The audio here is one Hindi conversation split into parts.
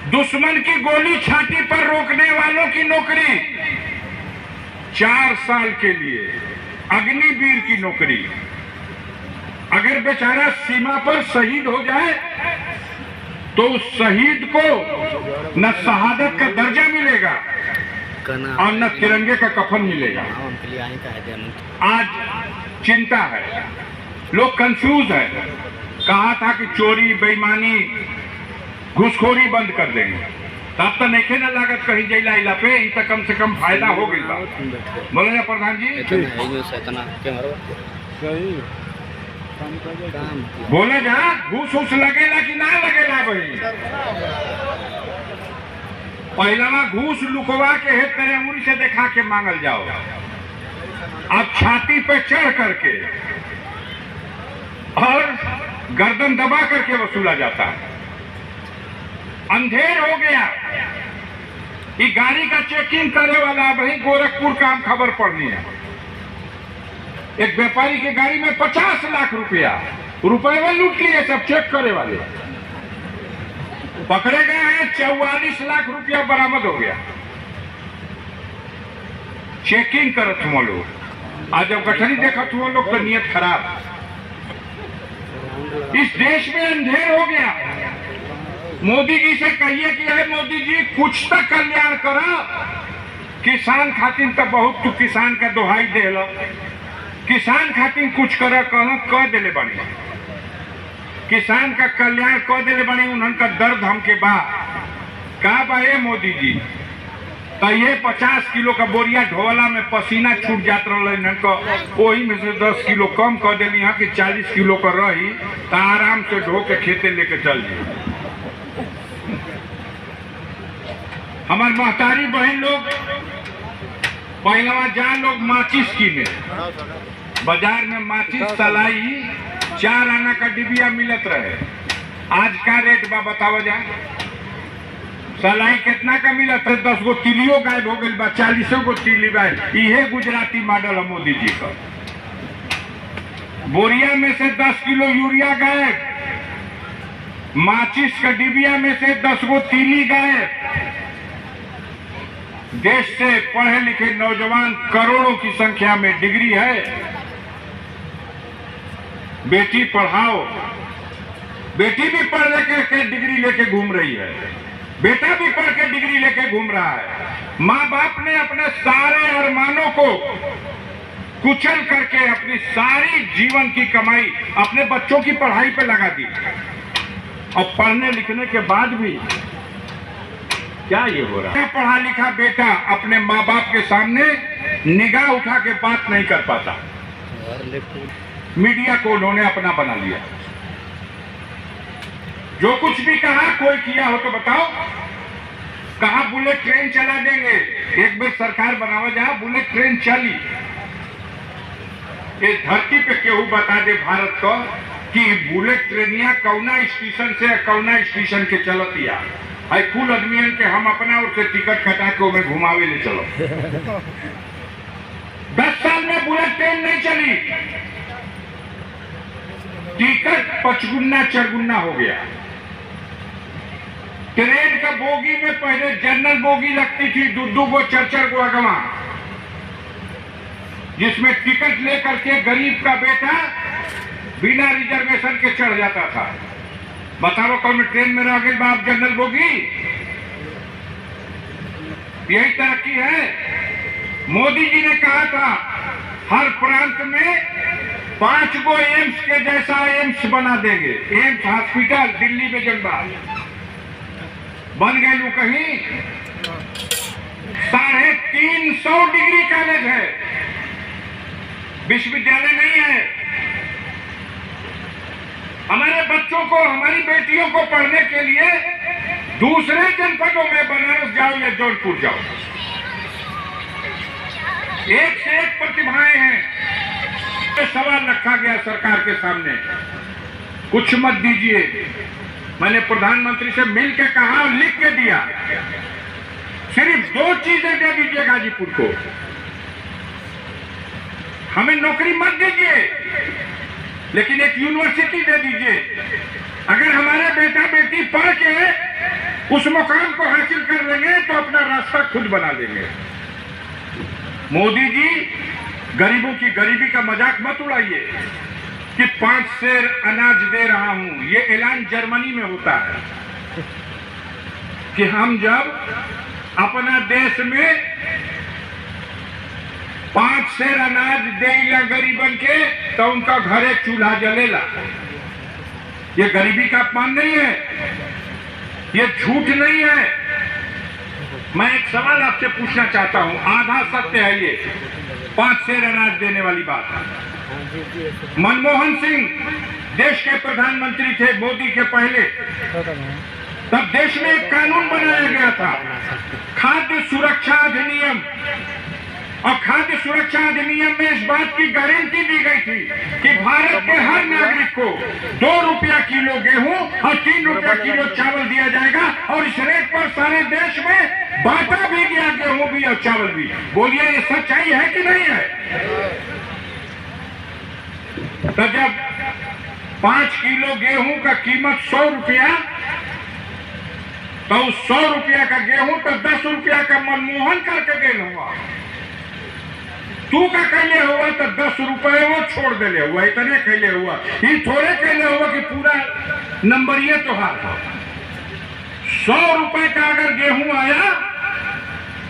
दुश्मन की गोली छाती पर रोकने वालों की नौकरी 4 साल के लिए, अग्निवीर की नौकरी। अगर बेचारा सीमा पर शहीद हो जाए तो उस शहीद को न शहादत का दर्जा मिलेगा और न तिरंगे का कफन मिलेगा। आज चिंता है, लोग कंफ्यूज है। कहा था कि चोरी बेईमानी घुसखोरी बंद कर देंगे, तब तो नहीं ना लागत कहीं जैला इला पे तो कम से कम फायदा हो गई बा। बोले ना प्रधान जी, बोले जा घूस उस लगेला कि ना लगेला भाई। पहला घूस लुकवा के है तेरे उंगली से दिखा के मांगल जाओ, अब छाती पे चढ़ करके और गर्दन दबा करके वसूला जाता है। अंधेर हो गया, ये गाड़ी का चेकिंग करे वाला भाई गोरखपुर का हम खबर पड़नी है। एक व्यापारी की गाड़ी में 50 लाख रुपया में लूट लिए, सब चेक करे वाले पकड़े गए हैं। 44 लाख रुपया बरामद हो गया। चेकिंग करत हुआ लोग, आज जब गठरी देखत हुआ लोग तो नियत खराब। इस देश में अंधेर हो गया। मोदी जी से कहिए कि है मोदी जी कुछ तक कल्याण करो। किसान खातिर तो बहुत तू किसान का दोहाई दे लो, किसान खातिर कुछ करो कह दिले बनी, किसान का कल्याण कह दिले बनी। उनका दर्द हमके बा का बा ये मोदी जी, तो ये 50 किलो का बोरिया ढोला में पसीना छूट जात रहा, वही में से 10 किलो कम कर दिली है कि 40 किलो का रही तो आराम से ढो के खेते लेके चल जाए। हमारे महतारी बहन लोग पहलवा जान लोग माचिस की में बाजार में माचिस तलाई 4 आना का डिबिया मिलत रहे। आज का रेट बा बताओ जा, सलाई कितना का मिलत है? 10 गो तिलियो गायब हो गई बा, 40 गो तिली गायब। ये गुजराती मॉडल है मोदी जी का। बोरिया में से 10 किलो यूरिया गायब, माचिस का डिबिया में से 10 गो तिली गायब। देश से पढ़े लिखे नौजवान करोड़ों की संख्या में डिग्री है। बेटी पढ़ाओ, बेटी भी पढ़ लेके डिग्री लेके घूम रही है, बेटा भी पढ़ के डिग्री लेके घूम रहा है। माँ बाप ने अपने सारे अरमानों को कुचल करके अपनी सारी जीवन की कमाई अपने बच्चों की पढ़ाई पे लगा दी, और पढ़ने लिखने के बाद भी क्या ये हो रहा है? पढ़ा लिखा बेटा अपने माँ बाप के सामने निगाह उठा के बात नहीं कर पाता। मीडिया को उन्होंने अपना बना लिया। जो कुछ भी कहा कोई किया हो तो बताओ। कहा बुलेट ट्रेन चला देंगे, एक बार सरकार बनावा जहां बुलेट ट्रेन चली। ये धरती पे केहू बता दे भारत को कि बुलेट ट्रेनिया कौना स्टेशन से कौना स्टेशन के चलतिया। आई कुल आदमियन के हम अपना ओर से टिकट कटा के उन्हें घुमावे ले चलो। 10 साल में बुलेट ट्रेन नहीं चली, टिकट 55 4 हो गया। ट्रेन का बोगी में पहले जनरल बोगी लगती थी, 2 गो 4 गो अगवा, जिसमें टिकट लेकर के गरीब का बेटा बिना रिजर्वेशन के चढ़ जाता था। बताओ कौन ट्रेन में रह गई बाप जनरल बोगी? यही तरक्की है। मोदी जी ने कहा था हर प्रांत में 5 गो एम्स के जैसा एम्स बना देंगे। एम्स हॉस्पिटल दिल्ली में जनबा बन गए लोग कहीं 350 डिग्री कॉलेज है, विश्वविद्यालय नहीं है। हमारे बच्चों को हमारी बेटियों को पढ़ने के लिए दूसरे जनपदों में बनारस जाओ या जौनपुर जाओ, एक से एक प्रतिभाएं हैं। सवाल रखा गया सरकार के सामने, कुछ मत दीजिए। मैंने प्रधानमंत्री से मिल के कहा और लिख के दिया, सिर्फ 2 चीजें दे दीजिए गाजीपुर को। हमें नौकरी मत दीजिए, लेकिन एक यूनिवर्सिटी दे दीजिए। अगर हमारे बेटा बेटी पढ़ के उस मुकाम को हासिल कर लेंगे तो अपना रास्ता खुद बना लेंगे। मोदी जी गरीबों की गरीबी का मजाक मत उड़ाइए कि 5 सेर अनाज दे रहा हूं। ये ऐलान जर्मनी में होता है कि हम जब अपना देश में 5 सेर अनाज देला गरीबन के तो उनका घरे चूल्हा जलेला। ये गरीबी का अपमान नहीं है, ये झूठ नहीं है। मैं एक सवाल आपसे पूछना चाहता हूं, आधा सत्य है ये 5 सेर अनाज देने वाली बात है। मनमोहन सिंह देश के प्रधानमंत्री थे, मोदी के पहले, तब देश में एक कानून बनाया गया था, खाद्य सुरक्षा अधिनियम। और खाद्य सुरक्षा अधिनियम में इस बात की गारंटी दी गई थी कि भारत के हर नागरिक को 2 रुपया किलो गेहूं और 3 रुपया किलो चावल दिया जाएगा। और इस रेट पर सारे देश में बांटा भी गया, गेहूं भी और चावल भी। बोलिए ये सच्चाई है कि नहीं है? तो जब 5 किलो गेहूं का कीमत 100 रुपया, तो उस 100 रुपया का गेहूं तो 10 रुपया का मनमोहन करके दे हुआ, तू का कहले हुआ तो 10 रुपए वो छोड़ देले हुआ, इतने कहले हुआ। ये थोड़े कहले हुआ कि पूरा नंबरिए त्योहार था। 100 रुपए का अगर गेहूं आया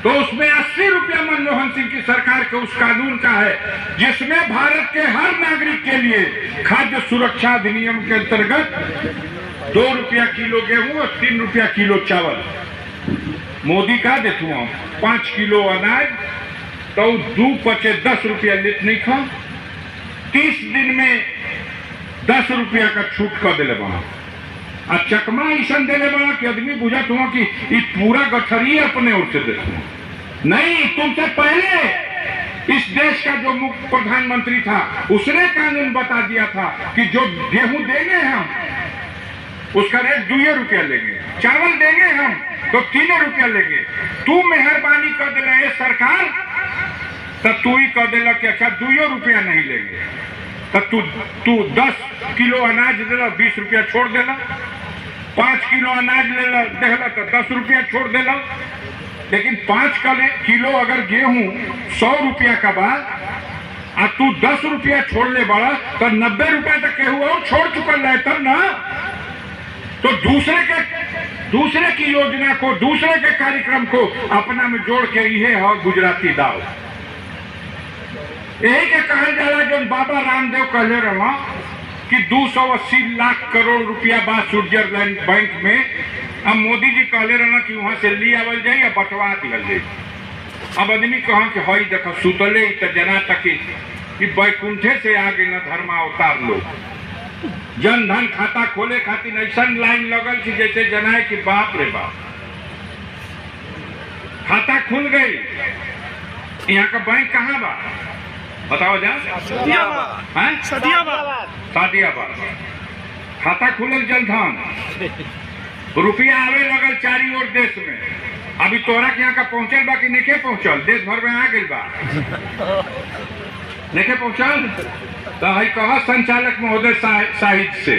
तो उसमें 80 रुपया मनमोहन सिंह की सरकार के उस कानून का है जिसमें भारत के हर नागरिक के लिए खाद्य सुरक्षा अधिनियम के अंतर्गत 2 रुपया किलो गेहूं और 3 रुपया किलो चावल। मोदी का देतु 5 किलो अनाज तो 2 पचे 10 रुपया लेत नहीं खा, 30 दिन में 10 रुपया का छूट कर दिले बना। आ चकमा ऐसा दिले बना कि आदमी बुझत हुआ कि ये पूरा गठरी अपने ओर से देते नहीं। तुमसे पहले इस देश का जो मुख्य प्रधानमंत्री था उसने कानून बता दिया था कि जो गेहूं देंगे हम उसका रेट 2 रुपया लेंगे, चावल देंगे हम तो 3 रुपया लेंगे। तू मेहरबानी कर दिला ये सरकार, तो तू ही कह देला कि अच्छा 2 रुपया नहीं लेंगे, तो तू 10 किलो अनाज देला 20 रुपया छोड़ देला, 5 किलो अनाज लेला देला तो 10 रुपया छोड़ देला। लेकिन 5 किलो अगर गेहूं 100 रुपया का बाद और तू 10 रुपया छोड़ ले बड़ा तो 90 रुपया तक केहू और छोड़ चुकल है तब ना। तो दूसरे की योजना को, दूसरे के कार्यक्रम को अपना में जोड़ के ये है गुजराती दाव। यही के कहा जाला जो बाबा रामदेव कहले रहा कि 280 लाख करोड़ रुपया बा स्विट्जरलैंड बैंक में। अब मोदी जी कहले रहा कि वहां से ली आवल जाए या बंटवा दिया जाए। अब आदमी कहा कि हई देखो सुतले तो जना तक कि बैकुंठे से आगे न धर्मा अवतार लोग जन धन खाता खोले खातिर ऐसा लाइन लगल कि जैसे जनाए कि बाप रे बाप, खाता खुल गई। यहाँ का बैंक कहाँ बा बताओ जा? सादियाबाद खाता खुलल जनधन, रुपया आवे लगल चारी ओर देश में। अभी तोरा के यहाँ का पहुंचल बा कि नहीं पहुंचल? देश भर में आ गई बा, नहीं पहुंचल तो है कहा संचालक महोदय साहिब से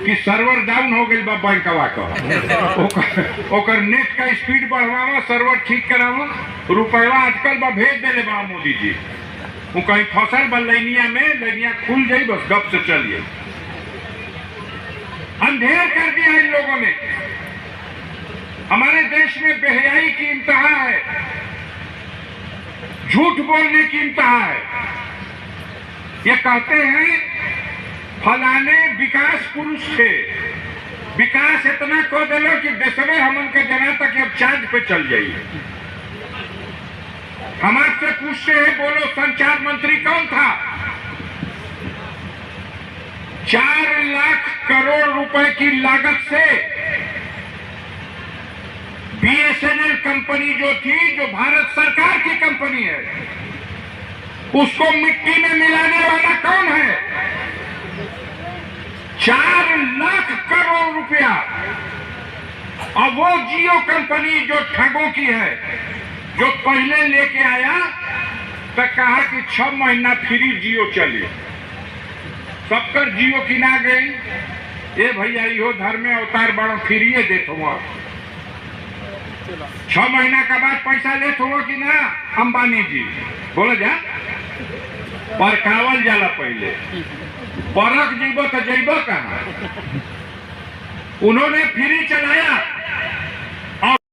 कि सर्वर डाउन हो गई बा बैंकवा का, ओकर नेट का स्पीड बढ़ावा, सर्वर ठीक करावा, रुपया आजकल बा भेज देले बा मोदी जी। वो कहीं फसल बा लैनिया में, लैनिया खुल जाई बस गप से चलिए। अंधेर कर दिया इन लोगों ने। हमारे देश में बेहयाई की इंतहा है, झूठ बोलने की इंतहा है। ये कहते हैं फलाने विकास पुरुष थे, विकास इतना कह दिलो कि देशवे हमन के जना तक अब चार्ज पे चल जाइए। हम आपसे पूछते हैं, बोलो संचार मंत्री कौन था? 4 लाख करोड़ रुपए की लागत से BSNL कंपनी जो थी, जो भारत सरकार की कंपनी है, उसको मिट्टी में मिलाने वाला कौन है? 4 लाख करोड़ रुपया। और वो जियो कंपनी जो ठगों की है, जो पहले लेके आया तो कहा कि 6 महीना फ्री जियो चले, सबकर जियो किना गई। ये भैया इहो धर्म में अवतार बड़ा फ्री देत हुआ, 6 महीना के बाद पैसा लेत हो कि ना अंबानी जी बोले जा परकावल जाला पहले परख जीबो तो जइबो कहाँ। उन्होंने फ्री चलाया